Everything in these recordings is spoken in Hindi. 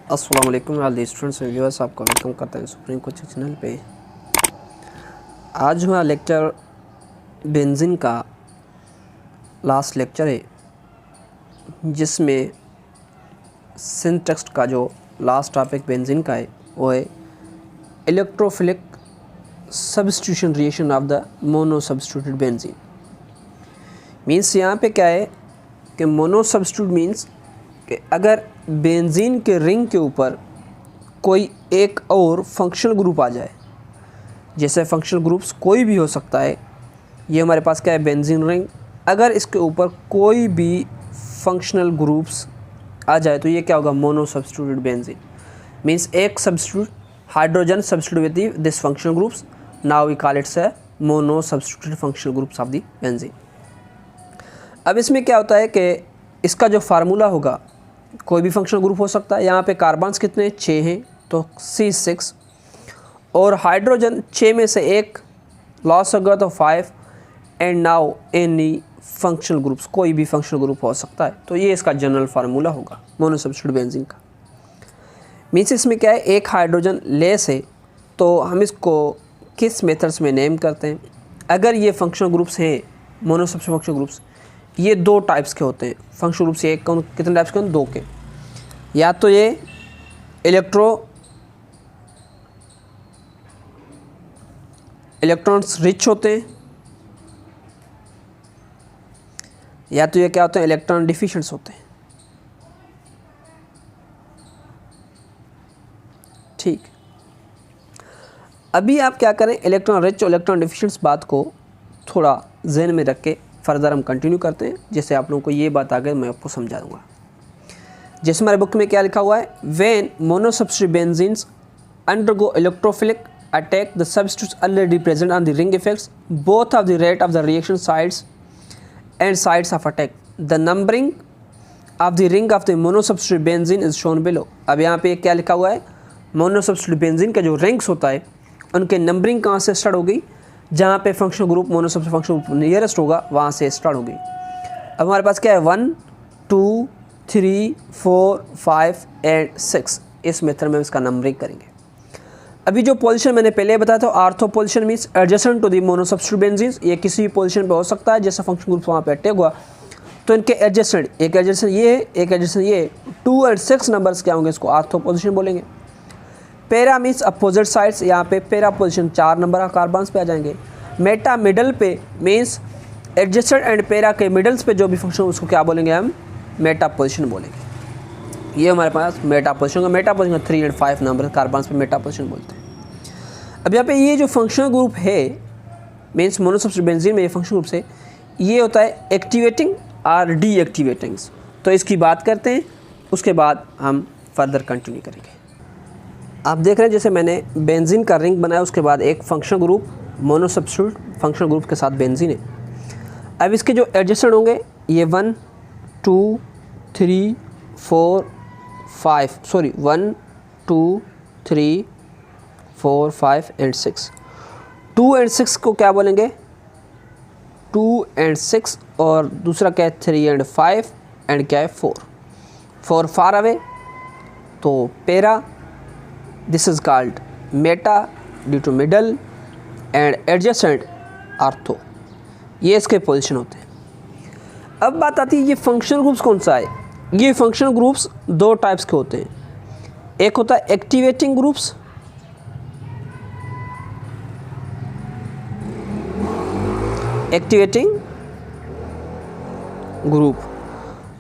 अस्सलाम वालेकुम ऑल स्टूडेंट्स एंड व्यूअर्स, आपका वेलकम करते हैं सुप्रीम कोचिंग चैनल पे। आज हमारा लेक्चर बेंजीन का लास्ट लेक्चर है, जिसमें सिंटेक्स का जो लास्ट टॉपिक बेंजीन का है वो है electrophilic substitution reaction of the mono substituted benzene. Means यहाँ पे क्या है कि मोनो सब्स्टिट्यूट मीन्स कि अगर बेंजीन के रिंग के ऊपर कोई एक और फंक्शनल ग्रुप आ जाए, जैसे फंक्शनल ग्रुप्स कोई भी हो सकता है, ये हमारे पास क्या है बेंजीन रिंग, अगर इसके ऊपर कोई भी फंक्शनल ग्रुप्स आ जाए तो ये क्या होगा मोनो सब्स्टिट्यूटेड बेंजीन। मीन्स एक substitute hydrogen substitute with this functional groups, now we call its mono substituted functional groups of the benzene. अब इसमें क्या होता है कि इसका जो फार्मूला होगा, कोई भी फंक्शनल ग्रुप हो सकता है। यहाँ पे कार्बन्स कितने 6 हैं तो C6, और हाइड्रोजन 6 में से एक लॉस होगा तो 5, and now any functional groups, कोई भी फंक्शनल ग्रुप हो सकता है। तो ये इसका जनरल फार्मूला होगा मोनो सब्स्टिट्यूटेड बेंजीन का। मीन्स इसमें क्या है, एक हाइड्रोजन लेस है तो हम इसको किस मेथड्स में नेम करते हैं। अगर ये फंक्शनल ग्रुप्स हैं मोनो सब्स्टिट्यूटेड फंक्शनल ग्रुप्स, ये दो टाइप्स के होते हैं फंक्शनल ग्रुप्स। ये कितने टाइप्स के होते हैं? दो के। या तो ये इलेक्ट्रॉन्स रिच होते हैं, या तो ये क्या होते हैं इलेक्ट्रॉन डिफिशिएंट्स होते हैं। ठीक, अभी आप क्या करें, इलेक्ट्रॉन रिच और इलेक्ट्रॉन डिफिशिएंट्स बात को थोड़ा जहन में रख के फर्दर हम कंटिन्यू करते हैं। जैसे आप लोगों को ये बात आ गई, मैं आपको समझा दूंगा। जैसे हमारे बुक में क्या लिखा हुआ है, when monosubstituted benzenes undergo electrophilic attack the substituents already present on the ring effects both of the rate of the reaction sides and sides of attack, the numbering of the ring of the monosubstituted benzene is shown below. अब यहाँ पे क्या लिखा हुआ है, मोनोसब्स्टिट्यूटेड बेंजीन का जो रिंग्स होता है उनके नंबरिंग कहाँ से स्टार्ट होगी, जहाँ पे functional group monosubstituted functional group nearest होगा वहाँ से स्टार्ट होगी। अब हमारे पास क्या है 1 2 3 4 5 एंड 6, इस मेथड में हम इसका नंबरिंग करेंगे। अभी जो पोजीशन मैंने पहले बताया था, ortho position means adjacent to the monosubstituted benzenes, ये किसी भी पोजीशन पे हो सकता है। जैसा फंक्शनल ग्रुप वहाँ पे अटैक हुआ तो इनके एडजेसेंट, एक एडजेसेंट ये है, एक एडजेसेंट ये, 2 और 6 नंबर्स क्या होंगे, इसको आर्थो पोजीशन बोलेंगे। पैरा मीन्स अपोजिट साइड्स, यहाँ पे पैरा पोजीशन 4 नंबर का कार्बन्स पे आ जाएंगे। मेटा मिडल पे मीन्स एडजेसेंट एंड पैरा के मिडल्स पे जो भी फंक्शन उसको क्या बोलेंगे, हम मेटा पोजीशन बोलेंगे। ये हमारे पास मेटा पोजीशन का, मेटा पोजीशन 3 और 5 नंबर कार्बन्स पे मेटा पोजीशन बोलते हैं। अब यहाँ पे ये जो फंक्शनल ग्रुप है मीन्स मोनोसब्स्टिट्यूटेड बेंजीन में ये फंक्शनल ग्रुप से ये होता है एक्टिवेटिंग और डीएक्टिवेटिंग। तो इसकी बात करते हैं, उसके बाद हम फर्दर कंटिन्यू करेंगे। आप देख रहे हैं जैसे मैंने बेंजीन का रिंग बनाया, उसके बाद एक functional group monosubstituted functional group के साथ बेंजीन है। अब इसके जो एडजेसेंट होंगे ये 1 2 3 4 5 सॉरी 1 2 3 4 5 एंड 6। 2 एंड 6 को क्या बोलेंगे, 2 एंड 6, और दूसरा क्या है 3 एंड 5 एंड क्या है 4 फार अवे, तो para, this is called meta due to middle, and adjacent ortho, ये इसके पोजीशन होते हैं। अब बात आती है ये फंक्शनल ग्रुप्स कौन सा है। ये फंक्शनल ग्रुप्स दो टाइप्स के होते हैं, एक होता है एक्टिवेटिंग ग्रुप्स, एक्टिवेटिंग ग्रुप,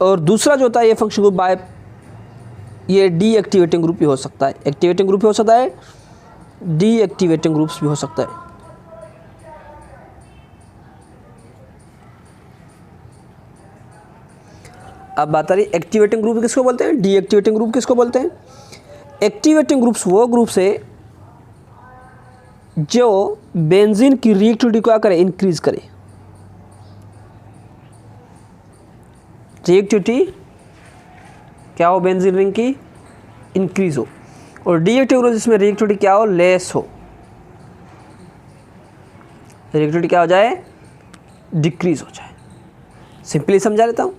और दूसरा जो होता है ये फंक्शनल ग्रुप बाय ये डीएक्टिवेटिंग ग्रुप भी हो सकता है। एक्टिवेटिंग ग्रुप भी हो सकता है, डीएक्टिवेटिंग ग्रुप्स भी हो सकता है। अब बात आ रही एक्टिवेटिंग ग्रुप किसको बोलते हैं, डीएक्टिवेटिंग ग्रुप किसको बोलते हैं। एक्टिवेटिंग ग्रुप्स वो ग्रुप्स है जो बेंजीन की रिएक्टिविटी को क्या करे, इंक्रीज करे। रिएक्टिविटी क्या हो बेंजीन रिंग की, इंक्रीज हो, और डीएक्टिव ग्रुप जिसमें रिएक्टिविटी क्या हो, लेस हो, रिएक्टिविटी क्या हो जाए, डिक्रीज हो जाए। सिंपली समझा लेता हूँ।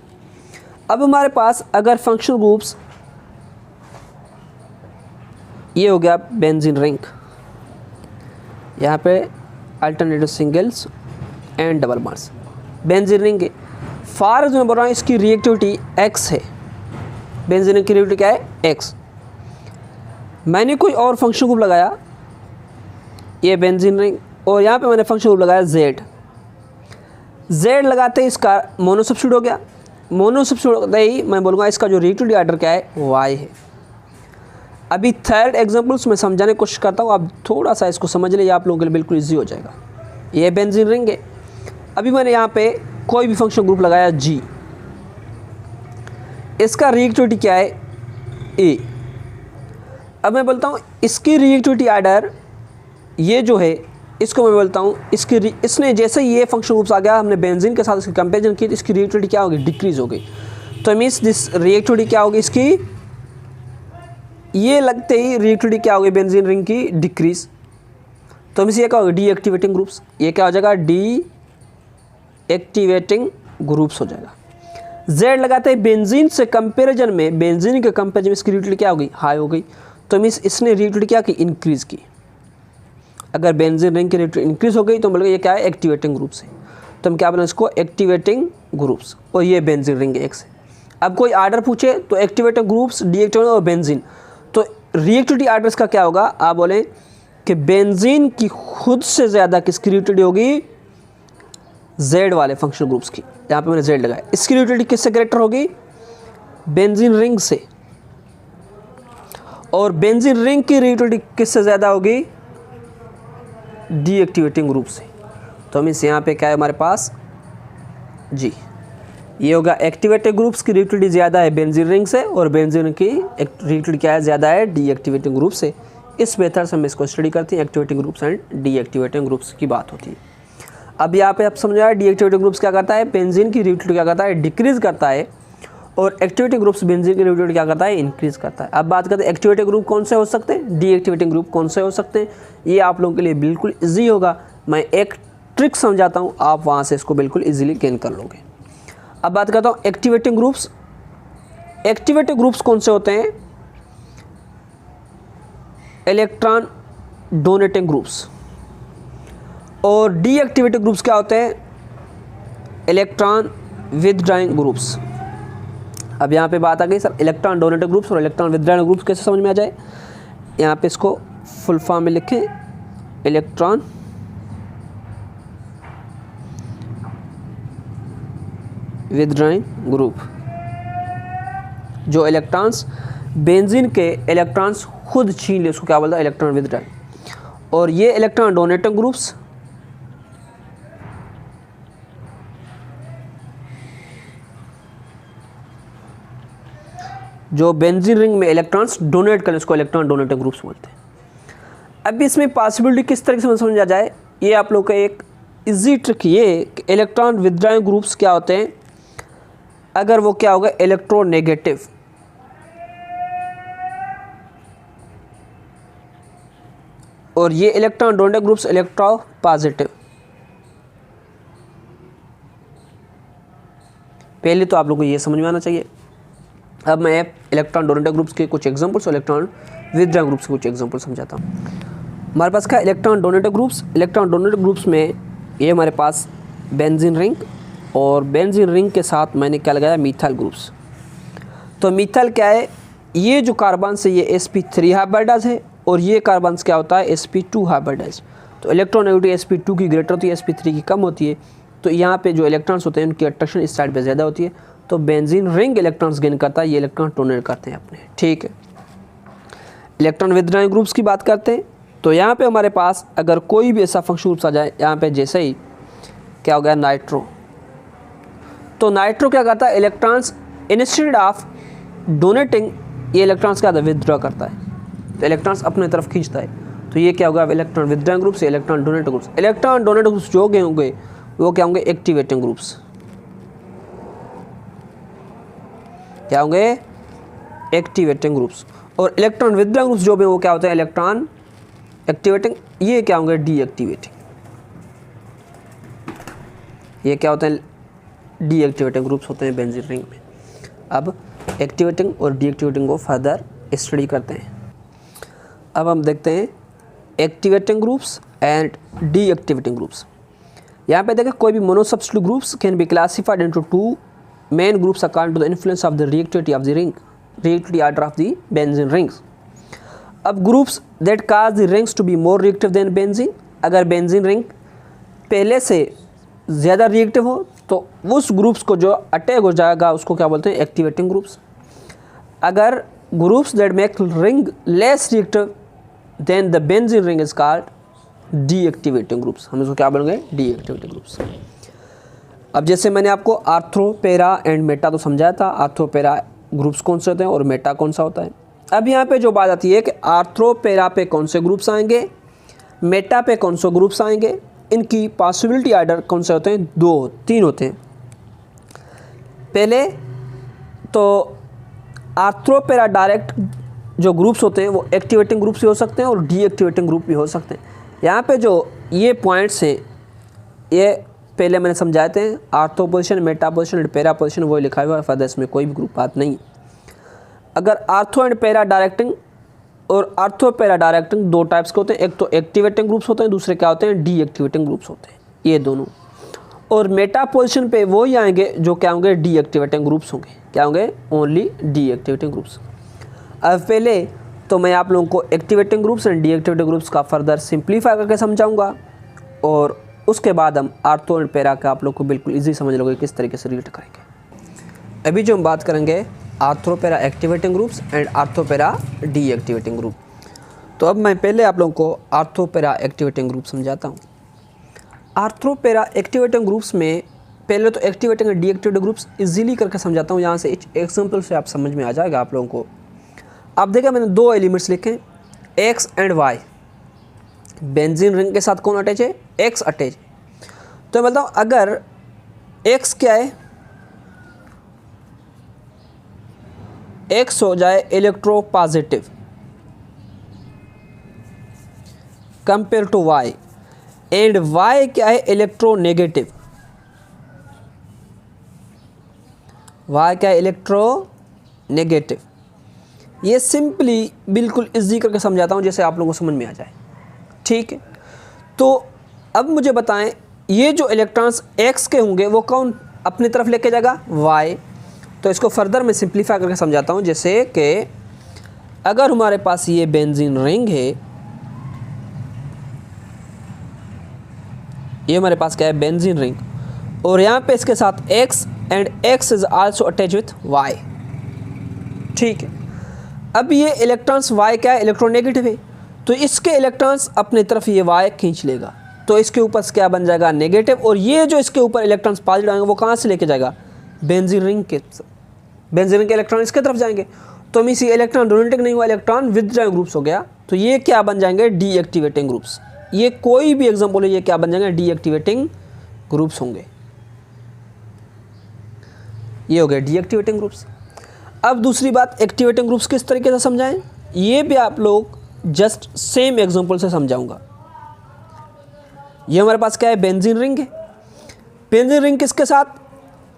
अब हमारे पास अगर फंक्शनल ग्रुप्स ये हो गया बेंजीन रिंग, यहाँ पे alternative singles and double bonds. Benzene ring के फार जो मैं बोल रहा हूँ इसकी रिएक्टिविटी x है, बेंजीन रिंग की रिएक्टिविटी क्या है x। मैंने कोई और फंक्शन ग्रुप लगाया, ये बेंजीन रिंग, और यहाँ पे मैंने फंक्शन ग्रुप लगाया z। z लगाते ही इसका मोनो सब्स्टिट्यूट हो गया, मोनो सब्स्टिट्यूट होते ही मैं बोलूँगा इसका जो रिएक्टिविटी ऑर्डर क्या है y है। अभी थर्ड एग्जांपल्स मैं समझाने की कोशिश करता हूँ, आप थोड़ा सा इसको समझ लिए, आप लोगों के लिए बिल्कुल ईजी हो जाएगा। ये बेंजीन रिंग है, अभी मैंने यहाँ पे कोई भी फंक्शन ग्रुप लगाया g, इसका रिएक्टिविटी क्या है a। अब मैं बोलता हूँ इसकी रिएक्टिविटी ऑर्डर ये जो है इसको मैं बोलता हूँ इसने जैसे ही ये फंक्शन ग्रुप्स आ गया, हमने बेंजीन के साथ इसकी कंपेरिजन की, इसकी रिएक्टिविटी क्या होगी डिक्रीज हो गई। तो मीन्स दिस रिएक्टिविटी क्या होगी इसकी, ये लगते ही रिएक्टिविटी क्या होगी बेंजीन रिंग की डिक्रीज। तो मीन्स ये क्या होगा डीएक्टिवेटिंग ग्रुप्स, ये क्या हो जाएगा डीएक्टिवेटिंग ग्रुप्स हो जाएगा। Z लगाते हैं बेंजीन से कंपेरिजन में, बेंजीन के कंपेरिजन में इसकी रिएक्टिविटी क्या होगी हाई हो गई। तो मीन्स इसने रिएक्टिविटी क्या की इंक्रीज की। अगर बेंजीन रिंग की रिएक्टिविटी इंक्रीज हो गई तो मतलब ये क्या है एक्टिवेटिंग ग्रुप्स है, तो हम क्या बोलेंगे इसको एक्टिवेटिंग ग्रुप्स। और ये बेंजीन रिंग x है। अब कोई आर्डर पूछे तो एक्टिवेटिंग ग्रुप्स, डीएक्टिवेटिंग और बेंजीन, तो रिएक्टिविटी आर्डर इसका क्या होगा, आप बोलें कि बेंजीन की खुद से ज़्यादा किसकी रिएक्टिविटी होगी Z वाले फंक्शनल ग्रुप्स की। यहाँ पे मैंने Z लगाया, इसकी रिएक्टिविटी किससे ग्रेटर होगी बेंजीन रिंग से, और बेंजीन रिंग की रिएक्टिविटी किससे ज़्यादा होगी डीएक्टिवेटिंग ग्रुप से। तो मीन्स यहाँ पे क्या है हमारे पास जी, ये होगा एक्टिवेटिंग ग्रुप्स की रिएक्टिविटी ज़्यादा है बेंजीन रिंग से, और बेंजीन की रिएक्टिविटी क्या है ज़्यादा है डीएक्टिवेटिंग ग्रुप से। इस मेथड से हम इसको स्टडी करते हैं, activating groups and deactivating groups की बात होती है। अब यहाँ पे आप समझा डीएक्टिवेटिंग ग्रुप्स क्या करता है, बेंजीन की रिएक्टिविटी क्या करता है डिक्रीज करता है, और एक्टिवेटिंग ग्रुप्स बेंजीन की रिएक्टिविटी क्या करता है इंक्रीज करता है। अब बात करते हैं एक्टिवेटिंग ग्रुप कौन से हो सकते हैं, डीएक्टिवेटिंग ग्रुप कौन से हो सकते हैं। ये आप लोगों के लिए बिल्कुल ईजी होगा, मैं एक ट्रिक समझाता हूँ, आप वहाँ से इसको बिल्कुल ईजिली गेन कर लोगे। अब बात करता हूँ एक्टिवेटिंग ग्रुप्स। एक्टिवेटिंग ग्रुप्स कौन से होते हैं, इलेक्ट्रॉन डोनेटिंग ग्रुप्स, और डीएक्टिवेटिंग ग्रुप्स क्या होते हैं इलेक्ट्रॉन विथड्रॉइंग ग्रुप्स। अब यहाँ पे बात आ गई सर इलेक्ट्रॉन डोनेटिंग ग्रुप्स और इलेक्ट्रॉन विथड्रॉइंग ग्रुप्स कैसे समझ में आ जाए। यहाँ पे इसको फुल फॉर्म में लिखें, इलेक्ट्रॉन विथड्रॉइंग ग्रुप, जो इलेक्ट्रॉन्स बेंजीन के इलेक्ट्रॉन्स खुद छीन ले उसको क्या बोलता है इलेक्ट्रॉन विथड्रॉइंग। और ये इलेक्ट्रॉन डोनेटिंग ग्रुप्स जो बेंजीन रिंग में इलेक्ट्रॉन्स डोनेट करें उसको इलेक्ट्रॉन डोनेटिंग ग्रुप्स बोलते हैं। अब इसमें पॉसिबिलिटी किस तरह से समझ आ जाए, ये आप लोग का एक इजी ट्रिक ये कि इलेक्ट्रॉन विथड्रॉइंग ग्रुप्स क्या होते हैं, अगर वो क्या होगा इलेक्ट्रोनेगेटिव, और ये electron donating groups electro positive. पहले तो आप लोगों को ये समझ में आना चाहिए। अब मैं इलेक्ट्रॉन डोनेटिंग ग्रुप्स के कुछ एग्जांपल्स और इलेक्ट्रॉन विथड्रॉइंग ग्रुप्स के कुछ एग्जांपल समझाता हूँ। हमारे पास क्या electron donating groups, electron donating groups में ये हमारे पास बेंजीन रिंग, और बेंजीन रिंग के साथ मैंने क्या लगाया मीथाइल ग्रुप्स। तो मीथाइल क्या है, ये जो कार्बन से ये sp3 हाइब्रिडाइज है, और ये कार्बन क्या होता है sp2 हाइब्रिडाइज। तो इलेक्ट्रोनेगेटिविटी sp2 की ग्रेटर होती है, sp3 की कम होती है। तो यहाँ पे जो इलेक्ट्रॉन्स होते हैं उनकी अट्रैक्शन इस साइड पे ज़्यादा होती है, तो बेंजीन रिंग इलेक्ट्रॉन्स गेन करता है, ये इलेक्ट्रॉन डोनेट करते हैं अपने। ठीक है, इलेक्ट्रॉन विथड्रॉइंग ग्रुप्स की बात करते हैं। तो यहाँ पे हमारे पास अगर कोई भी ऐसा फंक्शन ग्रुप्स आ जाए, यहाँ पे जैसे ही क्या हो गया नाइट्रो, तो नाइट्रो क्या करता है इलेक्ट्रॉन्स इंस्टेड ऑफ डोनेटिंग ये इलेक्ट्रॉन्स क्या विथड्रॉ करता है, तो इलेक्ट्रॉन्स अपने तरफ खींचता है। तो ये क्या होगा electron withdrawing groups, electron donating groups. Electron donating groups जो होंगे वो क्या होंगे एक्टिवेटिंग ग्रुप्स, क्या होंगे एक्टिवेटिंग ग्रुप्स। और इलेक्ट्रॉन विथड्रॉइंग ग्रुप्स जो भी वो क्या होते हैं इलेक्ट्रॉन एक्टिवेटिंग, ये क्या होंगे डीएक्टिवेटिंग। ये क्या होते हैं डीएक्टिवेटिंग ग्रुप्स होते हैं बेंजीन रिंग में। अब एक्टिवेटिंग और डीएक्टिवेटिंग को फर्दर स्टडी करते हैं। अब हम देखते हैं activating groups and deactivating groups. यहाँ पे देखें कोई भी monosubstitute groups can be classified into two main groups according to the influence of the reactivity of the ring, reactivity order of the benzene rings. अब groups that cause the rings to be more reactive than benzene, अगर बेंजीन रिंग पहले से ज़्यादा रिएक्टिव हो तो उस ग्रुप्स को जो अटैक हो जाएगा उसको क्या बोलते हैं, एक्टिवेटिंग ग्रुप्स। अगर groups that make ring less reactive than the benzene ring is called deactivating groups, हम इसको क्या बोलेंगे, डीएक्टिवेटिंग ग्रुप्स। अब जैसे मैंने आपको आर्थ्रो, पैरा एंड मेटा तो समझाया था, आर्थ्रो पैरा ग्रुप्स कौन से होते हैं और मेटा कौन सा होता है। अब यहाँ पे जो बात आती है कि आर्थ्रो पैरा पे कौन से ग्रुप्स आएंगे, मेटा पे कौन से ग्रुप्स आएंगे, इनकी पॉसिबिलिटी आर्डर कौन से होते हैं, 2-3 होते हैं। पहले तो आर्थ्रो पैरा डायरेक्ट जो ग्रुप्स होते हैं वो एक्टिवेटिंग ग्रुप्स भी हो सकते हैं और डीएक्टिवेटिंग ग्रुप भी हो सकते हैं। यहाँ पे जो ये पॉइंट्स हैं ये पहले मैंने समझाए थे, arthro position, Meta position and para position, वो लिखा हुआ है, फर्दर इसमें कोई भी ग्रुप बात नहीं। अगर आर्थ्रो एंड पैरा डायरेक्टिंग और आर्थ्रो पैरा डायरेक्टिंग 2 टाइप्स के होते हैं, एक तो एक्टिवेटिंग ग्रुप्स होते हैं, दूसरे क्या होते हैं, डीएक्टिवेटिंग ग्रुप्स होते हैं, ये दोनों। और मेटा पोजिशन पे वो ही आएंगे जो क्या होंगे, डीएक्टिवेटिंग ग्रुप्स होंगे, क्या होंगे, ओनली डीएक्टिवेटिंग ग्रुप्स। अब पहले तो मैं आप लोगों को activating groups and deactivating groups का फर्दर सिंप्लीफाई करके समझाऊंगा और उसके बाद हम आर्थ्रो एंड पैरा का आप लोग को बिल्कुल ईजी समझ लोगे किस तरीके से रिलेट करेंगे। अभी जो हम बात करेंगे arthro para activating groups and arthro para deactivating group. तो अब मैं पहले आप लोगों को आर्थ्रो पैरा एक्टिवेटिंग ग्रुप समझाता हूँ। आर्थ्रो पैरा एक्टिवेटिंग ग्रुप्स में पहले तो activating and deactivating groups easily करके समझाता हूँ, यहाँ से एग्जाम्पल से आप समझ में आ जाएगा आप लोगों को। आप देखिए मैंने 2 एलिमेंट्स लिखे, x and y. Benzene ring के साथ कौन अटैच है, एक्स अटैच है। तो मैं बताऊँ अगर एक्स क्या है, एक्स हो जाए electropositive compare to y and y क्या है, इलेक्ट्रोनेगेटिव, वाई क्या है, इलेक्ट्रोनेगेटिव। ये सिंपली बिल्कुल इजी करके समझाता हूँ जैसे आप लोगों को समझ में आ जाए, ठीक है। तो अब मुझे बताएं ये जो इलेक्ट्रॉन्स एक्स के होंगे वो कौन अपनी तरफ लेके जाएगा, वाई। तो इसको फर्दर मैं सिंप्लीफाई करके समझाता हूँ, जैसे कि अगर हमारे पास ये बेंजीन रिंग है, ये हमारे पास क्या है, बेंजीन रिंग, और यहाँ पे इसके साथ x and x is also attach with y, ठीक है। अब ये इलेक्ट्रॉन्स y क्या है, इलेक्ट्रोनेगेटिव है, तो इसके इलेक्ट्रॉन्स अपनी तरफ ये y खींच लेगा, तो इसके ऊपर क्या बन जाएगा, नेगेटिव। और ये जो इसके ऊपर इलेक्ट्रॉन्स पॉजिटिव आएंगे वो कहाँ से लेके जाएगा, बेंजीन रिंग के, बेंजीन रिंग के इलेक्ट्रॉन इसके तरफ जाएंगे। तो मीन्स ये इलेक्ट्रॉन डोनेटिंग नहीं हुआ, इलेक्ट्रॉन विथड्रॉइंग ग्रुप्स हो गया, तो ये क्या बन जाएंगे, डीएक्टिवेटिंग ग्रुप्स। ये कोई भी एग्जांपल है, ये क्या बन जाएंगे, डीएक्टिवेटिंग ग्रुप्स होंगे, ये हो गए डीएक्टिवेटिंग ग्रुप्स। अब दूसरी बात, एक्टिवेटिंग ग्रुप्स किस तरीके से समझाएं, ये भी आप लोग जस्ट सेम एग्जांपल से समझाऊंगा। ये हमारे पास क्या है, बेंजीन रिंग है, बेंजीन रिंग किसके साथ,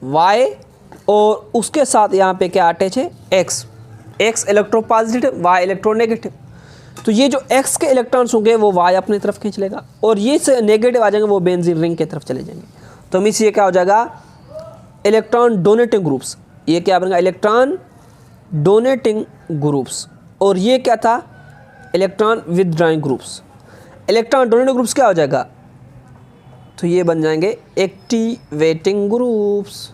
Y, और उसके साथ यहाँ पे क्या अटैच है, X, X electropositive, Y electronegative. तो ये जो X के इलेक्ट्रॉन्स होंगे वो Y अपनी तरफ खींच लेगा, और ये से नेगेटिव आ जाएंगे वो बेंजीन रिंग की तरफ चले जाएंगे। तो मीन्स ये क्या हो जाएगा, इलेक्ट्रॉन डोनेटिंग ग्रुप्स, ये क्या बनेगा, इलेक्ट्रॉन डोनेटिंग ग्रुप्स। और ये क्या था, electron withdrawing groups. Electron donating groups क्या हो जाएगा, तो ये बन जाएंगे एक्टिवेटिंग ग्रुप्स।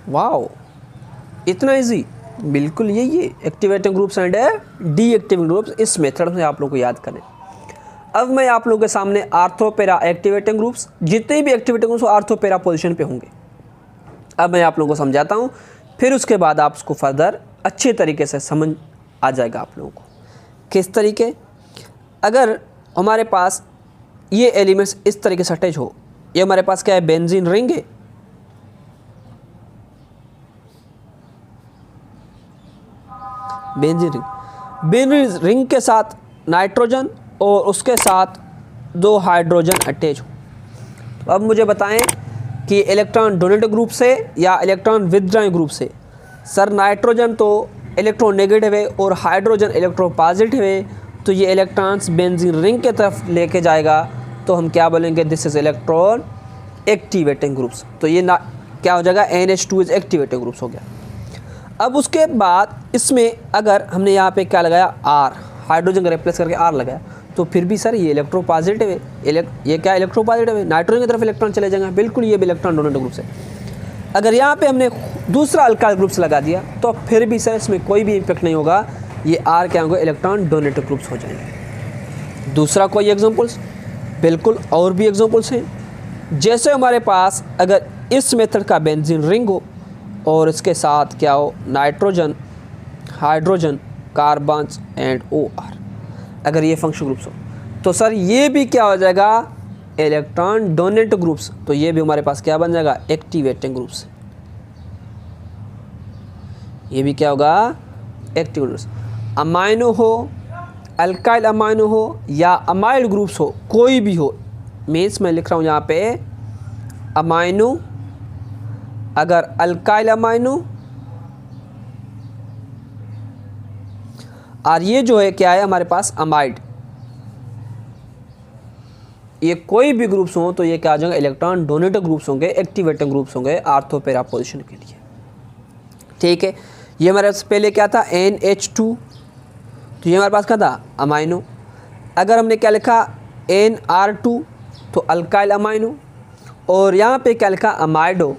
वाओ, इतना इजी, बिल्कुल यही है activating groups and deactivating groups. इस मेथड से आप लोगों को याद करें। अब मैं आप लोगों के सामने आर्थ्रो पैरा एक्टिवेटिंग ग्रुप्स, जितने भी activating groups arthro para position पे होंगे, अब मैं आप लोगों को समझाता हूँ, फिर उसके बाद आप उसको फर्दर अच्छे तरीके से समझ आ जाएगा आप लोगों को। किस तरीके, अगर हमारे पास ये एलिमेंट्स इस तरीके से अटैच हो, ये हमारे पास क्या है, बेंजीन रिंग है, बेंजीन रिंग के साथ नाइट्रोजन और उसके साथ 2 हाइड्रोजन अटैच हो। तो अब मुझे बताएं कि इलेक्ट्रॉन डोनेटिंग ग्रुप से या इलेक्ट्रॉन विथड्रॉइंग ग्रुप से। सर नाइट्रोजन तो इलेक्ट्रोनेगेटिव है और हाइड्रोजन इलेक्ट्रोपॉजिटिव है, तो ये इलेक्ट्रॉन्स बेंजीन रिंग के तरफ लेके जाएगा, तो हम क्या बोलेंगे, this is electron activating groups. तो ये ना क्या हो जाएगा, NH2 इज एक्टिवेटिंग ग्रुप्स हो गया। अब उसके बाद इसमें अगर हमने यहाँ पे क्या लगाया, R, हाइड्रोजन का रिप्लेस करके R लगाया, तो फिर भी सर ये इलेक्ट्रोपॉजिटिव है, ये क्या इलेक्ट्रोपॉजिटिव है, नाइट्रोजन की तरफ इलेक्ट्रॉन चले जाएंगे, बिल्कुल ये भी इलेक्ट्रॉन डोनेट ग्रुप्स है। अगर यहाँ पे हमने दूसरा अल्काइल ग्रुप्स लगा दिया तो फिर भी सर इसमें कोई भी इफेक्ट नहीं होगा, ये R क्या होंगे, इलेक्ट्रॉन डोनेटिव ग्रुप्स हो जाएंगे। दूसरा कोई एग्जांपल्स, बिल्कुल और भी एग्जांपल्स हैं। जैसे हमारे पास अगर इस मेथड का बेंजीन रिंग हो और इसके साथ क्या हो, nitrogen, hydrogen, carbons and OR, अगर ये फंक्शन ग्रुप्स हो, तो सर ये भी क्या हो जाएगा, इलेक्ट्रॉन डोनेट ग्रुप्स। तो ये भी हमारे पास क्या बन जाएगा, एक्टिवेटिंग ग्रुप्स। ये भी क्या होगा, एक्टिव ग्रुप्स। अमाइनो हो, अल्काइल अमाइनो हो या अमाइड ग्रुप्स हो, कोई भी हो, मीन्स मैं लिख रहा हूँ यहाँ पे अमाइनो, अगर अल्काइल अमाइनो, और ये जो है क्या है हमारे पास अमाइड, ये कोई भी ग्रुप्स हों तो ये क्या आ जाएंगे, इलेक्ट्रॉन डोनेटिव ग्रुप्स होंगे, एक्टिवेटिंग ग्रुप्स होंगे आर्थो पैरा पोजीशन के लिए। ठीक है, ये हमारे पास पहले क्या था, NH2, तो ये हमारे पास क्या था, अमाइनो। अगर हमने क्या लिखा, NR2, तो अल्काइल अमाइनो, और यहाँ पे क्या लिखा, अमाइडो,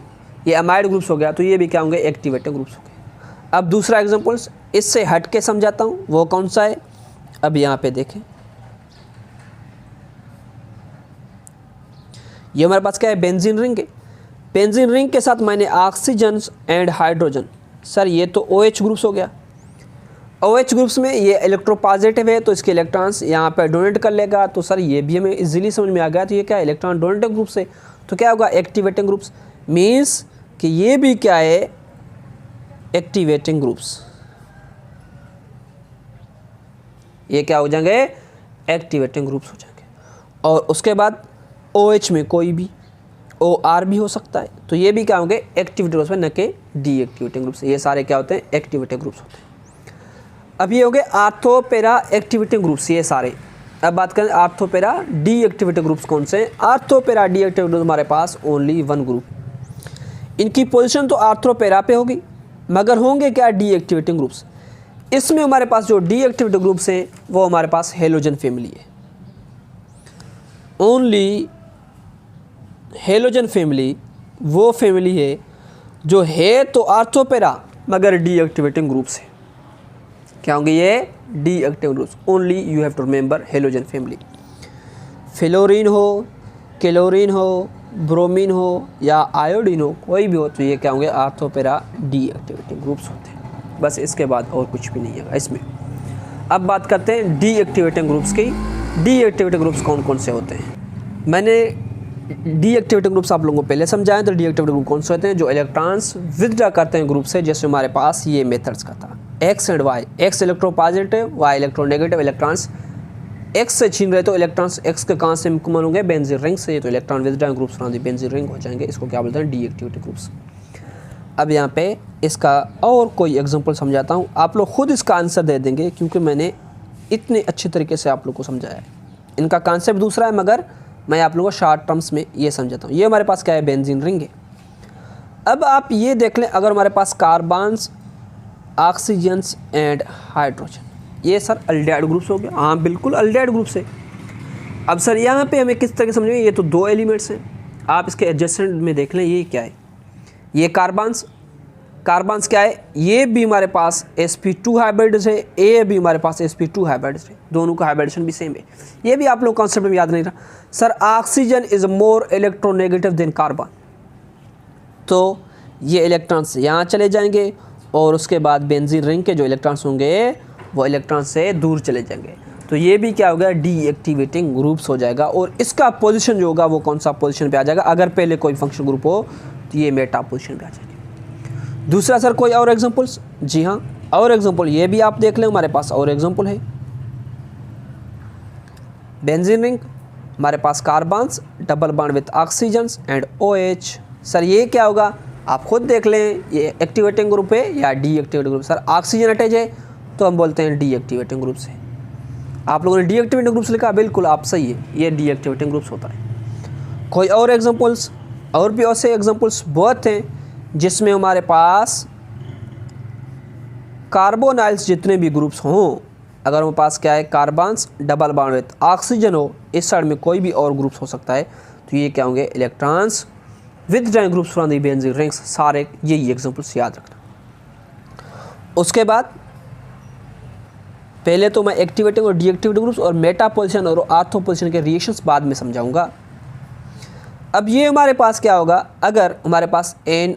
ये अमाइड ग्रुप्स हो गया, तो ये भी क्या होंगे, एक्टिवेटिंग ग्रुप्स हो गए। अब दूसरा एग्जांपल्स इससे हट के समझाता हूँ, वो कौन सा है, अब यहाँ पे देखें, ये हमारे पास क्या है, बेंजीन रिंग है। बेंजीन रिंग के साथ मैंने ऑक्सीजन एंड हाइड्रोजन, सर ये तो OH ग्रुप्स हो गया। OH ग्रुप्स में ये इलेक्ट्रोपॉजिटिव है, तो इसके इलेक्ट्रॉन्स यहाँ पर डोनेट कर लेगा, तो सर ये भी हमें इजीली समझ में आ गया, तो ये क्या है, इलेक्ट्रॉन डोनेटिव ग्रुप्स है, तो क्या होगा, एक्टिवेटिंग ग्रुप्स। मीन्स कि ये भी क्या है, एक्टिवेटिंग ग्रुप्स, ये क्या हो जाएंगे, एक्टिवेटिंग ग्रुप्स हो जाएंगे। और उसके बाद OH में कोई भी OR भी हो सकता है, तो ये भी क्या होंगे, एक्टिवेटिंग ग्रुप्स में, न कि डीएक्टिवेटिंग ग्रुप्स। ये सारे क्या होते हैं, एक्टिवेटिंग ग्रुप्स होते हैं। अब ये हो गए आर्थो पैरा एक्टिवेटिंग ग्रुप्स, ये सारे। अब बात करें आर्थो पैरा डीएक्टिवेटिंग ग्रुप्स कौन से हैं। आर्थो पैरा डीएक्टिवेटिंग ग्रुप हमारे पास ओनली वन ग्रुप, इनकी पोजीशन तो आर्थो पैरा पे होगी, मगर होंगे क्या, डीएक्टिवेटिंग ग्रुप्स। इसमें हमारे पास जो डीएक्टिवेटिंग ग्रुप्स हैं वो हमारे पास हेलोजन फैमिली है, ओनली हेलोजन फैमिली वो फैमिली है जो है तो आर्थो पैरा मगर डीएक्टिवेटिंग ग्रुप्स है। क्या होंगे ये, deactive groups. Only you have to remember halogen family. Fluorine हो, क्लोरीन हो, ब्रोमीन हो या आयोडीन हो, कोई भी हो, तो ये क्या होंगे, आर्थो पैरा डीएक्टिवेटिंग ग्रुप्स होते हैं। बस इसके बाद और कुछ भी नहीं है इसमें। अब बात करते हैं डीएक्टिवेटिंग ग्रुप्स की। डीएक्टिवेटिंग ग्रुप्स कौन कौन से होते हैं। मैंने डीएक्टिवेटिंग ग्रुप्स आप लोगों को पहले समझाएं, तो डीएक्टिवेटिंग ग्रुप कौन से होते हैं, जो इलेक्ट्रॉन्स विथड्रॉ करते हैं ग्रुप से। जैसे हमारे पास ये मेथड्स का था, x and y, x electropositive, y electronegative. Electrons x से छीन रहे तो इलेक्ट्रॉन्स एक्स के कहाँ से कॉमन होंगे, बेंजीन रिंग से, तो electron withdraw groups from the benzene ring हो जाएंगे। इसको क्या बोलते हैं, डीएक्टिवेटिंग ग्रुप्स। अब यहाँ पे इसका और कोई एग्जांपल समझाता हूँ, आप लोग खुद इसका आंसर दे देंगे क्योंकि मैंने इतने अच्छे तरीके से आप लोग को समझाया है। इनका कॉन्सेप्ट दूसरा है मगर मैं आप लोगों को शॉर्ट टर्म्स में ये समझाता हूँ। ये हमारे पास क्या है, बेंजीन रिंग है। अब आप ये देख लें, अगर हमारे पास कार्बन्स, ऑक्सीजन्स एंड हाइड्रोजन, ये सर अल्डिहाइड ग्रुप्स हो गया। हाँ बिल्कुल अल्डिहाइड ग्रुप्स है। अब सर यहाँ पे हमें किस तरह के समझेंगे, ये तो दो एलिमेंट्स हैं, आप इसके एडजेसेंट में देख लें, ये क्या है, ये कार्बन्स। कार्बन्स क्या है, ये भी हमारे पास sp2 हाइब्रिड्स है, ए भी हमारे पास sp2 हाइब्रिड्स है, दोनों का हाइब्रिडेशन भी सेम है। ये भी आप लोग कॉन्सेप्ट में याद नहीं रहा। Sir oxygen is more electronegative than carbon, तो ये इलेक्ट्रॉन्स यहाँ चले जाएंगे और उसके बाद बेंजीन रिंग के जो इलेक्ट्रॉन्स होंगे वो इलेक्ट्रॉन से दूर चले जाएंगे, तो ये भी क्या होगा, डीएक्टिवेटिंग ग्रुप्स हो जाएगा। और इसका पोजीशन जो होगा वो कौन सा पोजीशन पे आ जाएगा, अगर पहले कोई फंक्शन ग्रुप हो तो ये मेटा पोजीशन पे आ जाएगा। दूसरा सर कोई और एग्जांपल्स, जी हाँ और एग्जांपल ये भी आप देख लें, हमारे पास और एग्जांपल है। बेंजीन रिंग, हमारे पास carbons, double bond with oxygen and OH। Sir ये क्या होगा, आप खुद देख लें ये एक्टिवेटिंग ग्रुप है या deactivating group. Sir oxygen attach है तो हम बोलते हैं डीएक्टिवेटिंग ग्रुप से। आप लोगों ने डीएक्टिवेटिंग ग्रुप्स लिखा, बिल्कुल आप सही है, ये डीएक्टिवेटिंग ग्रुप्स होता है। कोई और एग्जांपल्स? और भी ऐसे एग्जांपल्स बहुत हैं जिसमें हमारे पास कार्बोनाइल्स जितने भी ग्रुप्स हों, अगर हमारे पास क्या है carbons double bond with oxygen हो, इस साइड में कोई भी और ग्रुप्स हो सकता है, तो ये क्या होंगे electrons withdrawing groups from the benzene rings. सारे यही एग्जांपल्स याद रखना। उसके बाद पहले तो मैं एक्टिवेटिंग और डीएक्टिवेटिंग ग्रुप्स और मेटा पोजिशन और आर्थो पोजिशन के रिएक्शंस बाद में समझाऊंगा। अब ये हमारे पास क्या होगा, अगर हमारे पास N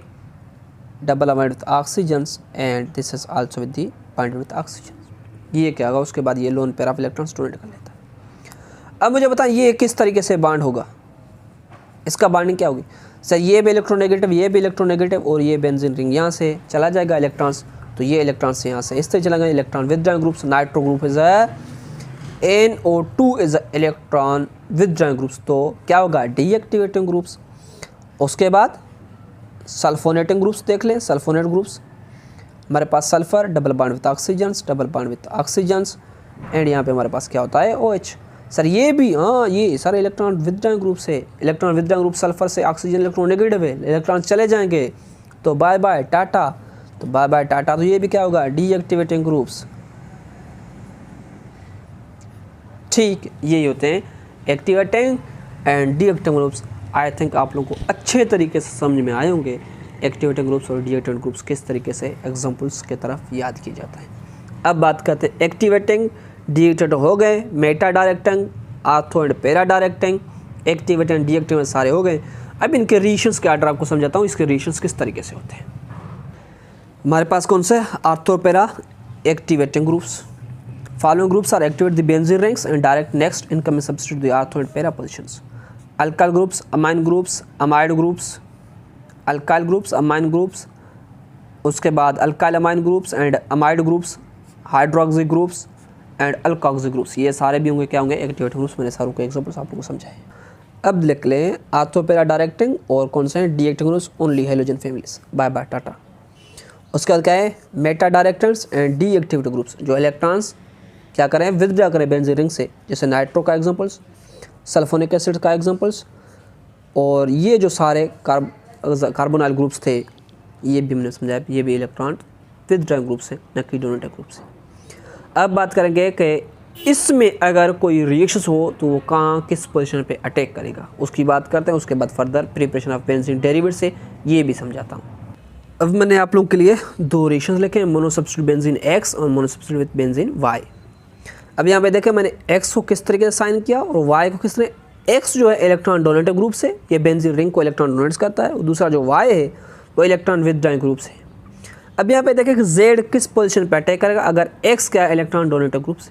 double bond with oxygen and this is also with the bond with oxygen, ये क्या होगा, उसके बाद ये lone pair of electrons donate कर लेता है। अब मुझे बताएं ये किस तरीके से बॉन्ड होगा, इसका बॉन्डिंग क्या होगी। सर ये भी इलेक्ट्रोनेगेटिव, ये भी इलेक्ट्रोनेगेटिव और ये बेंजीन रिंग यहाँ से चला जाएगा इलेक्ट्रॉन्स, तो ये इलेक्ट्रॉन्स यहाँ से इस तरह चला गया electron withdrawing groups. Nitro group is NO2 is electron withdrawing groups, तो क्या होगा डीएक्टिवेटिंग ग्रुप्स। उसके बाद सल्फोनेटिंग ग्रुप्स देख लें, सल्फोनेट ग्रुप्स हमारे पास sulphur double bond with oxygens double bond with oxygens and यहाँ पे हमारे पास क्या होता है OH। सर ये भी ये सारे इलेक्ट्रॉन विथड्रॉइंग ग्रुप से, इलेक्ट्रॉन विथड्रॉइंग ग्रुप सल्फर से ऑक्सीजन इलेक्ट्रॉन नेगेटिव है, इलेक्ट्रॉन चले जाएंगे तो बाय बाय टाटा, तो बाय बाय टाटा, तो ये भी क्या होगा डीएक्टिवेटिंग ग्रुप्स। ठीक यही होते हैं activating and deactivating groups. I think आप लोगों को अच्छे तरीके से समझ में आए होंगे एक्टिवेटिंग ग्रुप्स और डीएक्टिवेटिंग ग्रुप्स किस तरीके से एग्जांपल्स की तरफ याद किया जाता है। अब बात करते हैं एक्टिवेटिंग डीएक्टिवेटिंग हो गए, Meta directing, ortho and para directing, activating deactivating सारे हो गए। अब इनके रिएक्शंस के आर्डर आपको समझाता हूँ, इसके रिएक्शंस किस तरीके से होते हैं। हमारे पास कौन से ortho para activating groups. Following groups are activate the benzene rings and direct next incoming substitute the artho and para positions. Alkyl groups, amine groups, amide groups, alkyl groups, amine groups, उसके बाद alkyl amine groups and amide groups, hydroxy groups and alkoxy groups, ये सारे भी होंगे क्या होंगे एक्टिवेटिंग ग्रुप्स। मैंने सारों के एग्जांपल्स आप लोगों को समझाए। अब लिख लें आर्थो पैरा डायरेक्टिंग और कौन से हैं deactivating groups only halogen families. Bye bye tata. उसके बाद क्या है meta directors and deactivating groups, जो इलेक्ट्रॉन्स क्या करें विथड्रॉ करें बेंजीन रिंग से, जैसे नाइट्रो का एग्जांपल्स, सल्फोनिक एसिड का एग्जांपल्स, और ये जो सारे कार्बोनाइल ग्रुप्स थे ये भी हमने समझाया, ये भी इलेक्ट्रॉन विथड्रॉइंग ग्रुप्स हैं न कि डोनेटिंग ग्रुप्स हैं। अब बात करेंगे कि इसमें अगर कोई रिएक्शन हो तो वो कहाँ किस पोजीशन पे अटैक करेगा, उसकी बात करते हैं। उसके बाद further preparation of benzene derivative से ये भी समझाता हूँ। अब मैंने आप लोगों के लिए दो रिएक्शंस लिखे हैं, मोनोसब्स्टिट्यूट बेंजीन X और मोनोसब्स्टिट्यूट विथ बेंजीन Y। अब यहाँ पे देखें मैंने X को किस तरीके से साइन किया और Y को किस तरह। X जो है इलेक्ट्रॉन डोनेटिव ग्रुप से, ये बेंजीन रिंग को इलेक्ट्रॉन डोनेट्स करता है, और दूसरा जो Y है वो इलेक्ट्रॉन विथड्रॉइंग ग्रुप से। अब यहाँ पे देखें कि Z किस पोजीशन पे अटैक करेगा, अगर X क्या है इलेक्ट्रॉन डोनेटिव ग्रुप से,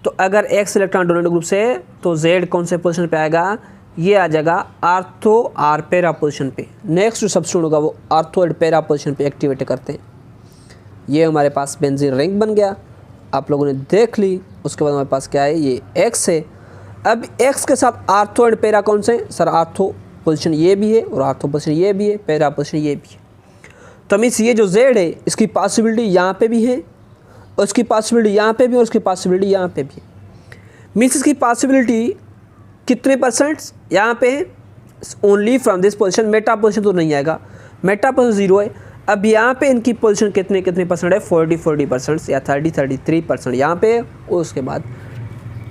तो अगर X इलेक्ट्रॉन डोनेटिव ग्रुप से है तो Z कौन से पोजीशन पे आएगा, ये आ जाएगा आर्थो आर पैरा पोजीशन पे। नेक्स्ट जो सब्स्टिट्यूट होगा वो आर्थो एंड पैरा पोजीशन पे एक्टिवेट करते हैं। ये हमारे पास बेंजीन रिंग बन गया, आप लोगों ने देख ली। उसके बाद हमारे पास क्या है ये X है। अब X के साथ आर्थो एंड पैरा कौन से, सर आर्थो पोजीशन ये भी है और आर्थो पोजीशन ये भी है, पैरा पोजीशन ये भी है। तो मीन्स ये जो Z है इसकी पॉसिबिलिटी यहाँ पे भी है और इसकी पॉसिबिलिटी यहाँ पे भी और इसकी पॉसिबिलिटी यहाँ पे भी है। मीन्स इसकी पॉसिबिलिटी कितने परसेंट यहाँ पे है, only from this position. Meta position तो नहीं आएगा, मेटा पोजीशन 0 है। अब यहाँ पे इनकी पोजीशन कितने परसेंट है, 40% या 33% यहाँ पे, और उसके बाद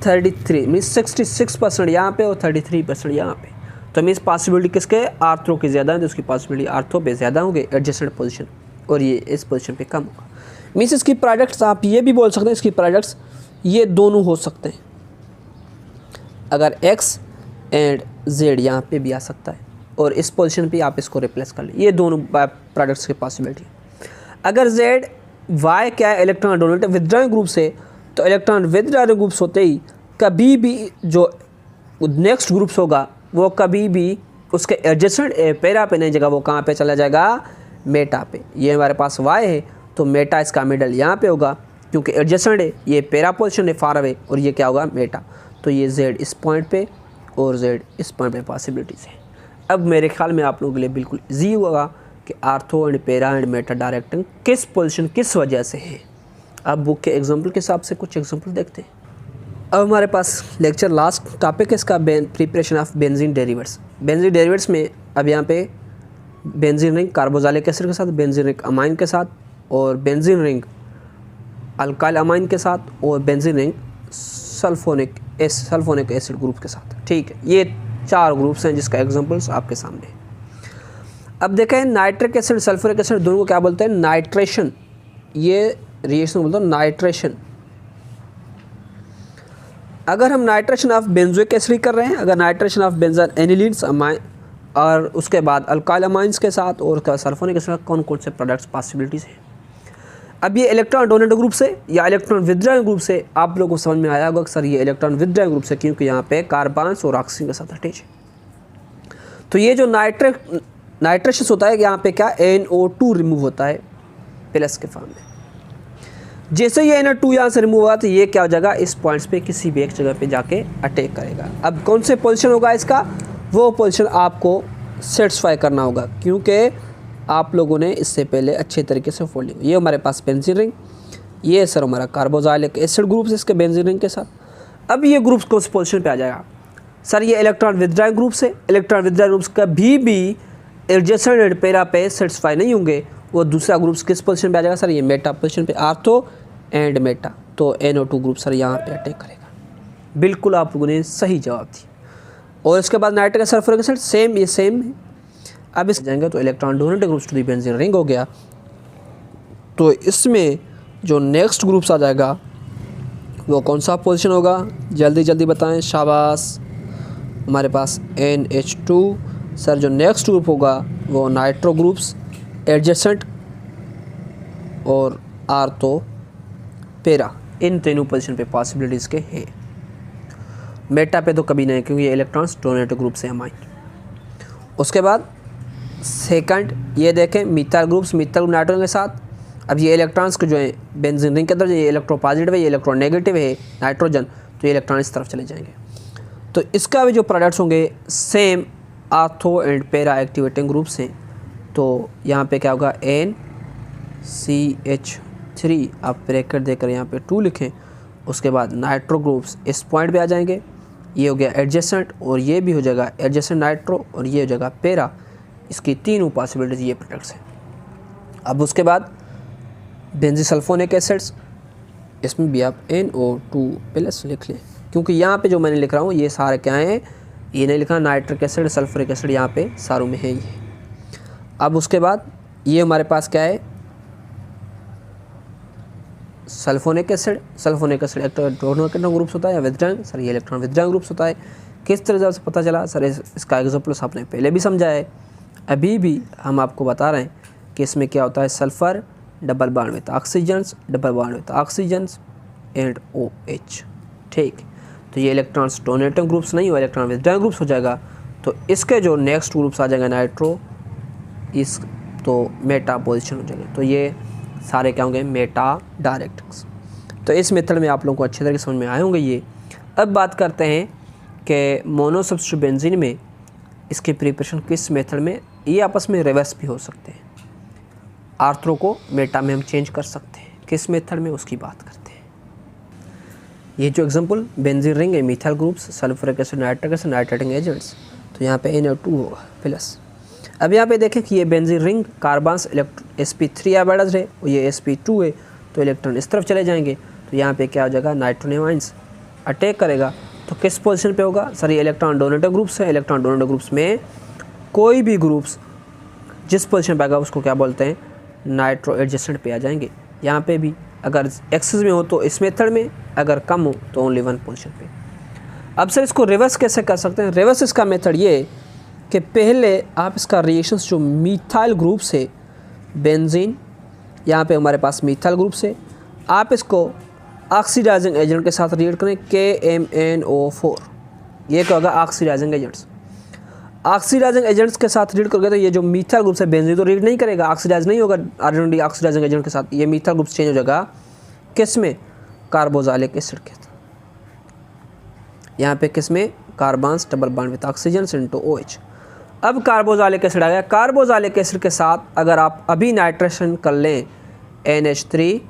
33 मीन्स 66% यहाँ पे और 33% यहाँ पे। तो मीन्स पॉसिबिलिटी किसके, आर्थो की ज़्यादा है, तो उसकी पॉसिबिलिटी आर्थो पे ज़्यादा होंगे एडजेसेंट पोजीशन, और ये इस पोजीशन पे कम होगा। मीन्स इसकी प्रोडक्ट्स आप ये भी बोल सकते हैं, इसकी प्रोडक्ट्स ये दोनों हो सकते हैं। अगर X एंड Z यहाँ पे भी आ सकता है और इस पोजीशन पे आप इसको रिप्लेस कर लें, ये दोनों प्रोडक्ट्स की पॉसिबिलिटी। अगर Z Y क्या है इलेक्ट्रॉन डोनेटिव विथड्रॉइंग ग्रुप से, तो इलेक्ट्रॉन विथड्रॉइंग ग्रुप्स होते ही कभी भी जो नेक्स्ट ग्रुप्स होगा वो कभी भी उसके एडजेसेंट पैरा पे नहीं जाएगा, वो कहाँ पे चला जाएगा, मेटा पे। ये हमारे पास Y है तो मेटा इसका मिडल यहाँ पे होगा, क्योंकि एडजेसेंट है, ये पैरा पोजीशन है फार अवे, और ये क्या होगा मेटा। तो ये Z इस पॉइंट पे और Z इस पॉइंट पे पॉसिबिलिटीज़ है। अब मेरे ख्याल में आप लोगों के लिए बिल्कुल ईजी होगा कि ortho and para and Meta directing किस पोजीशन किस वजह से है। अब बुक के एग्जांपल के हिसाब से कुछ एग्जांपल देखते हैं। अब हमारे पास लेक्चर लास्ट टॉपिक है इसका preparation of benzene derivatives. Benzene derivatives में अब यहाँ पे बेंजीन रिंग कार्बोक्सिलिक एसिड के साथ, बेंजीन रिंग अमाइन के साथ, और बेंजीन रिंग अल्काइल अमाइन के साथ, और benzene ring sulphonic acid group के साथ। ठीक है, ये 4 ग्रुप्स हैं जिसका एग्जांपल्स आपके सामने है। अब देखें नाइट्रिक एसिड सल्फ्यूरिक एसिड दोनों को क्या बोलते हैं, नाइट्रेशन। ये रिएक्शन बोलते हैं नाइट्रेशन। अगर हम नाइट्रेशन ऑफ बेंजोइक एसिड कर रहे हैं, अगर नाइट्रेशन ऑफ बेंजन एनिलीन्स अमाइन और उसके बाद अल्काइल अमाइंस के साथ और उसका सल्फोनिक एसिड, कौन कौन से प्रोडक्ट्स पॉसिबिलिटीज़ हैं। अब ये इलेक्ट्रॉन डोनेट ग्रुप से या इलेक्ट्रॉन विथड्रॉइंग ग्रुप से आप लोगों को समझ में आया होगा सर ये इलेक्ट्रॉन विथड्रॉइंग ग्रुप से, क्योंकि यहाँ पे कार्बन्स और ऑक्सीजन के साथ अटैच है। तो ये जो नाइट्रेशन होता है यहाँ पे क्या NO2 रिमूव होता है प्लस के फॉर्म में। जैसे ये NO2 यहाँ से रिमूव हुआ तो ये क्या हो जाएगा, इस पॉइंट्स पे किसी भी एक जगह पे जाके अटैक करेगा। अब कौन से पोजीशन होगा इसका, वो पोजीशन आपको सेटिस्फाई करना होगा, क्योंकि आप लोगों ने इससे पहले अच्छे तरीके से फोल्डिंग। ये हमारे पास बेंजीन रिंग, ये सर हमारा कार्बोक्सिलिक एसिड ग्रुप है इसके बेंजीन रिंग के साथ। अब ये ग्रुप्स कौन से पोजीशन पे आ जाएगा, सर ये इलेक्ट्रॉन विथड्रॉइंग ग्रुप से, इलेक्ट्रॉन विथड्रॉइंग ग्रुप्स कभी भी एडजेसेंट एंड पैरा पे सेटिस्फाई नहीं होंगे। वो दूसरा ग्रुप्स किस पोजीशन पे आ जाएगा, सर ये मेटा पोजीशन पे, आर्थो एंड मेटा। तो NO2 ग्रुप सर यहाँ पे अटैक करेगा। बिल्कुल आप लोगों ने सही जवाब दी। और इसके बाद नाइट्रिक सल्फ्यूरिक एसिड सेम, ये सेम है। अब इस जाएंगे तो electron donate groups to the benzene ring हो गया। तो इसमें जो नेक्स्ट ग्रुप्स आ जाएगा वो कौन सा पोजीशन होगा, जल्दी जल्दी बताएं, शाबाश। हमारे पास NH2। सर जो नेक्स्ट ग्रुप होगा वो नाइट्रो ग्रुप्स, एडजेसेंट और आर्थो पैरा, इन तीनों पोजीशन पे पॉसिबिलिटीज़ के हैं। मेटा पे तो कभी नहीं, क्योंकि ये इलेक्ट्रॉन्स डोनेट ग्रुप से अमाइन। उसके बाद सेकंड ये देखें मिथाइल ग्रुप्स, मिथाइल नाइट्रोजन के साथ। अब ये इलेक्ट्रॉन्स को जो है बेंजीन रिंग के अंदर, ये इलेक्ट्रो पॉजिटिव है, ये इलेक्ट्रो नेगेटिव है नाइट्रोजन, तो ये इलेक्ट्रॉन इस तरफ चले जाएंगे। तो इसका भी जो प्रोडक्ट्स होंगे same ortho and para activating groups हैं। तो यहाँ पे क्या होगा NCH3, आप ब्रैकेट देकर यहाँ पे 2 लिखें। उसके बाद नाइट्रो ग्रुप्स इस पॉइंट पे आ जाएंगे, ये हो गया एडजेसेंट, और ये भी हो जाएगा एडजेसेंट नाइट्रो, और ये हो जाएगा पैरा। इसकी तीनों पॉसिबिलिटीज ये प्रोडक्ट्स हैं। अब उसके बाद बेंजीसल्फोनिक एसिड्स, इसमें भी आप NO2+ लिख लें, क्योंकि यहाँ पे जो मैंने लिख रहा हूँ ये सारे क्या हैं, ये नहीं लिखा नाइट्रिक एसिड सल्फ्यूरिक एसिड, यहाँ पे सारों में है ये। अब उसके बाद ये हमारे पास क्या है, sulphonic acid. Sulphonic acid electron groups होता है या विथड्रॉइंग, सर ये इलेक्ट्रॉन विथड्रॉइंग ग्रुप्स होता है। किस तरह से पता चला, सर इसका एग्जांपल्स आपने पहले भी समझा है, अभी भी हम आपको बता रहे हैं कि इसमें क्या होता है, sulphur double bond with oxygens, double bond with oxygens and OH। ठीक, तो ये इलेक्ट्रॉन्स डोनेटिंग ग्रुप्स नहीं हो, इलेक्ट्रॉन विथड्रॉइंग ग्रुप्स हो जाएगा। तो इसके जो नेक्स्ट ग्रुप्स आ जाएगा नाइट्रो, इस तो मेटा पोजीशन हो जाएगा। तो ये सारे क्या होंगे, मेटा डायरेक्टिंग्स। तो इस मेथड में आप लोगों को अच्छे तरीके से समझ में आए होंगे ये। अब बात करते हैं कि मोनोसब्स्टिट्यूट बेंजीन में इसकी प्रिपरेशन किस मेथड में, ये आपस में रिवर्स भी हो सकते हैं। आर्थ्रो को मेटा में हम चेंज कर सकते हैं, किस मेथड में उसकी बात करते हैं। ये जो एग्जांपल बेंजीन रिंग है, methyl groups, sulphuric acid, nitric acid, nitrating agents, तो यहाँ पे NO2 होगा प्लस। अब यहाँ पे देखें कि ये बेंजीन रिंग कार्बन्स sp3 एबाइडस है और ये sp2 है, तो इलेक्ट्रॉन इस तरफ चले जाएंगे। तो यहाँ पे क्या हो जाएगा, नाइट्रोनेमाइंस अटैक करेगा। तो किस पोजीशन पे होगा, सर ये इलेक्ट्रॉन डोनेटर ग्रुप्स है। इलेक्ट्रॉन डोनेटर ग्रुप्स में कोई भी ग्रुप्स जिस पोजीशन पे आएगा उसको क्या बोलते हैं, नाइट्रो एडजेसेंट पे आ जाएंगे। यहाँ पे भी अगर एक्सेस में हो तो इस मेथड में, अगर कम हो तो ओनली 1 पोजीशन पे। अब सर इसको रिवर्स कैसे कर सकते हैं, रिवर्स इसका मेथड ये कि पहले आप इसका रिएक्शंस जो मिथाइल ग्रुप से बेंजीन, यहाँ पे हमारे पास मिथाइल ग्रुप से, आप इसको ऑक्सीडाइजिंग एजेंट के साथ रिएक्ट करें KMnO4। ये क्या होगा, ऑक्सीडाइजिंग एजेंट्स। ऑक्सीडाइजिंग एजेंट्स के साथ रिएक्ट करोगे तो ये जो मिथाइल ग्रुप से बेंजीन तो रिएक्ट नहीं करेगा, ऑक्सीडाइज नहीं होगा आर्जिन ऑक्सीडाइजिंग एजेंट के साथ। ये मिथाइल ग्रुप चेंज हो जाएगा किस में, कार्बोक्सिलिक एसिड के साथ। यहाँ पे किस में, carbons double bond with oxygen into OH। अब कार्बोक्सिलिक एसिड आ गया। कार्बोक्सिलिक एसिड के साथ अगर आप अभी नाइट्रेशन कर लें NH3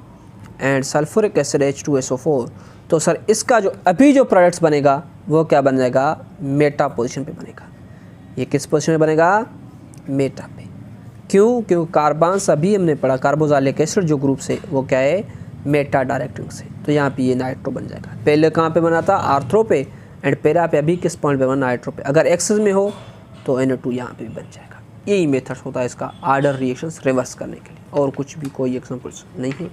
and sulphuric acid H2SO4, तो सर इसका जो अभी जो प्रोडक्ट्स बनेगा वो क्या बन जाएगा, मेटा पोजीशन पे बनेगा। ये किस पोजीशन में बनेगा, मेटा पे। क्यों, क्योंकि कार्बन्स अभी हमने पढ़ा कार्बोक्सिलिक एसिड जो ग्रुप से वो क्या है, मेटा डायरेक्टिंग से, तो यहाँ पे ये नाइट्रो बन जाएगा। पहले कहाँ पे बना था, आर्थ्रो पे, एंड पैरा पे अभी किस पॉइंट पे बना, नाइट्रो पे। अगर एक्सेस में हो तो Na2 यहाँ पे भी बन जाएगा। यही मेथड्स होता है इसका आर्डर रिएक्शंस रिवर्स करने के लिए, और कुछ भी कोई एग्जांपल्स नहीं है।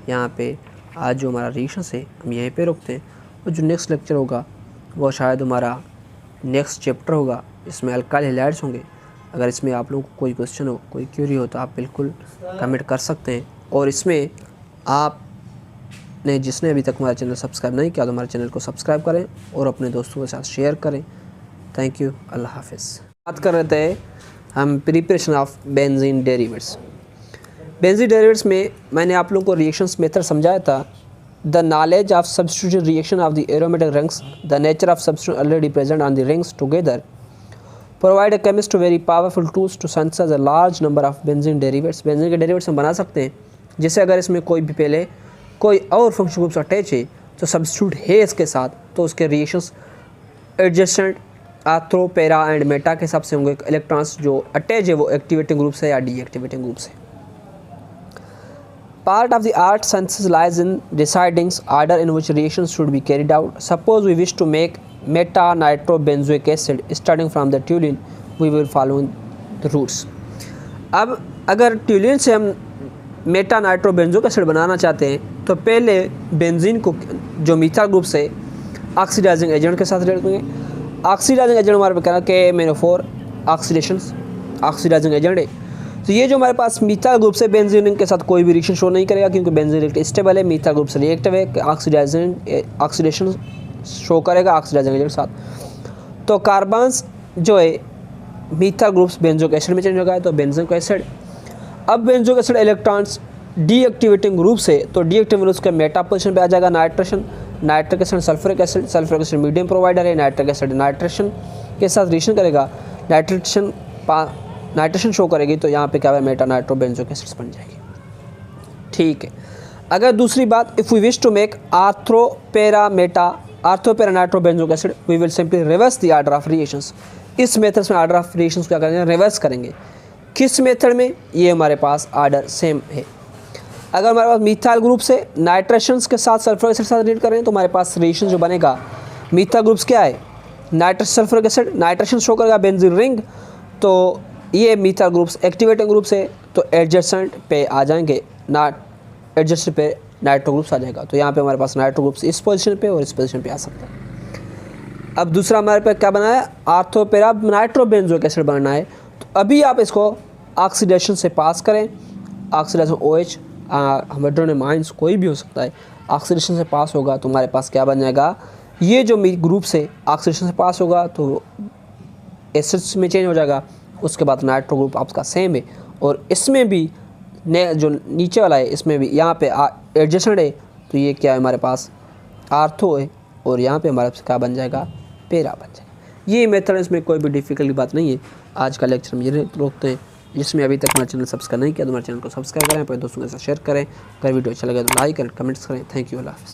यहाँ पे आज जो हमारा रिएक्शंस है हम यहीं पे रोकते हैं, और जो नेक्स्ट लेक्चर होगा वो शायद हमारा नेक्स्ट चैप्टर होगा, इसमें अल्काइल हैलाइड्स होंगे। अगर इसमें आप लोगों को कोई क्वेश्चन हो, कोई क्यूरी हो, तो आप बिल्कुल कमेंट कर सकते हैं। और इसमें आपने जिसने अभी तक हमारा चैनल सब्सक्राइब नहीं किया तो हमारे चैनल को सब्सक्राइब करें और अपने दोस्तों के साथ शेयर करें। थैंक यू, अल्लाह हाफिज़। बात कर रहे थे हम preparation of benzene derivatives. Benzene derivatives में मैंने आप लोगों को रिएक्शंस मेथड समझाया था। The knowledge of substitution reaction of the aromatic rings, the nature of substitution already present on the rings together provide a chemist two very powerful tools to synthesise a large number of benzene derivatives. Benzene के डेरिवेट्स हम बना सकते हैं, जैसे अगर इसमें कोई भी पहले कोई और फंक्शन ग्रुप्स अटैच है तो सब्स्टिट्यूट है इसके साथ, तो उसके reactions adjacent arthro, para and Meta के हिसाब से होंगे। इलेक्ट्रॉन्स जो अटैच है वो एक्टिवेटिंग ग्रुप से या डीएक्टिवेटिंग ग्रुप से। Part of the art synthesis lies in deciding order in which reactions should be carried out. Suppose we wish to make meta-nitrobenzoic acid starting from the toluene, we will follow the routes. अब अगर toluene से हम मेटा-नाइट्रोबेंजोइक एसिड बनाना चाहते हैं तो पहले बेंजीन को जो मीथाइल ग्रुप से ऑक्सीडाइजिंग एजेंट के साथ रिएक्ट करेंगे। ऑक्सीडाइजिंग एजेंट हमारे पास KMnO4 ऑक्सीडाइजिंग एजेंट है। तो ये जो हमारे पास मीथाइल ग्रुप से बेंजीन के साथ कोई भी रिएक्शन शो नहीं करेगा, क्योंकि बेंजीन स्टेबल है, मीथाइल ग्रुप से रिएक्टिव है, ऑक्सीडेशन शो करेगा ऑक्सीडाइजिंग एजेंट के साथ। तो कार्बन्स जो है मीथाइल ग्रुप्स बेंजोइक एसिड में चेंज हो गया है, तो बेंजीन को एसिड। अब benzoic acid electrons deactivating group से, तो डीएक्टिवेटिंग ग्रुप के मेटा पोजीशन पे आ जाएगा nitration, nitric acid sulphuric acid, sulphuric acid medium provider है, नाइट्रिक एसिड नाइट्रेशन के साथ रिएक्शन करेगा, नाइट्रेशन शो करेगी, तो यहाँ पे क्या है, मेटा नाइट्रोबेंजोइक एसिड्स बन जाएगी। ठीक है। अगर दूसरी बात, if we wish to make ortho para nitrobenzoic acid, we will simply reverse the order of reactions. इस मेथड में ऑर्डर ऑफ रिएक्शंस क्या करेंगे, रिवर्स करेंगे। किस मेथड में, ये हमारे पास ऑर्डर सेम है। अगर हमारे पास मीथाइल ग्रुप से नाइट्रेशंस के साथ सल्फ्यूरिक एसिड के साथ रिएक्ट करें तो हमारे पास रिएक्शन जो बनेगा, मीथाइल ग्रुप्स क्या है, nitrous sulphuric acid, nitration show करेगा बेंजीन रिंग, तो ये मीथाइल ग्रुप्स एक्टिवेटिंग ग्रुप्स है, तो एडजेसेंट पे आ जाएंगे, एडजेसेंट पे नाइट्रो ग्रुप्स आ जाएगा। तो यहाँ पे हमारे पास नाइट्रो ग्रुप्स इस पोजीशन पे और इस पोजीशन पे आ सकता है। अब दूसरा हमारे पे क्या बना है, आर्थ्रो पैरा नाइट्रोबेंजोइक एसिड बनना है, तो अभी आप इसको ऑक्सीडेशन से पास करें, ऑक्सीडेशन OH हाइड्रोजन आयंस कोई भी हो सकता है, ऑक्सीडेशन से पास होगा तो हमारे पास क्या बन जाएगा, ये जो ग्रुप से ऑक्सीडेशन से पास होगा तो एसिड्स में चेंज हो जाएगा। उसके बाद नाइट्रो ग्रुप आपका सेम है, और इसमें भी जो नीचे वाला है इसमें भी यहाँ पे एडजेसेंट है, तो ये क्या है हमारे पास आर्थो है, और यहाँ पे हमारे पास क्या बन जाएगा, पैरा बन जाएगा। ये मेथड, इसमें कोई भी डिफिकल्ट बात नहीं है। आज का लेक्चर में ये रोकते हैं। जिसमें अभी तक हमारे चैनल सब्सक्राइब नहीं किया तो हमारे चैनल को सब्सक्राइब करें, अपने दोस्तों के साथ शेयर करें। अगर वीडियो अच्छा लगे तो लाइक करें, कमेंट्स करें। थैंक यू, अल्लाह हाफ़िज़।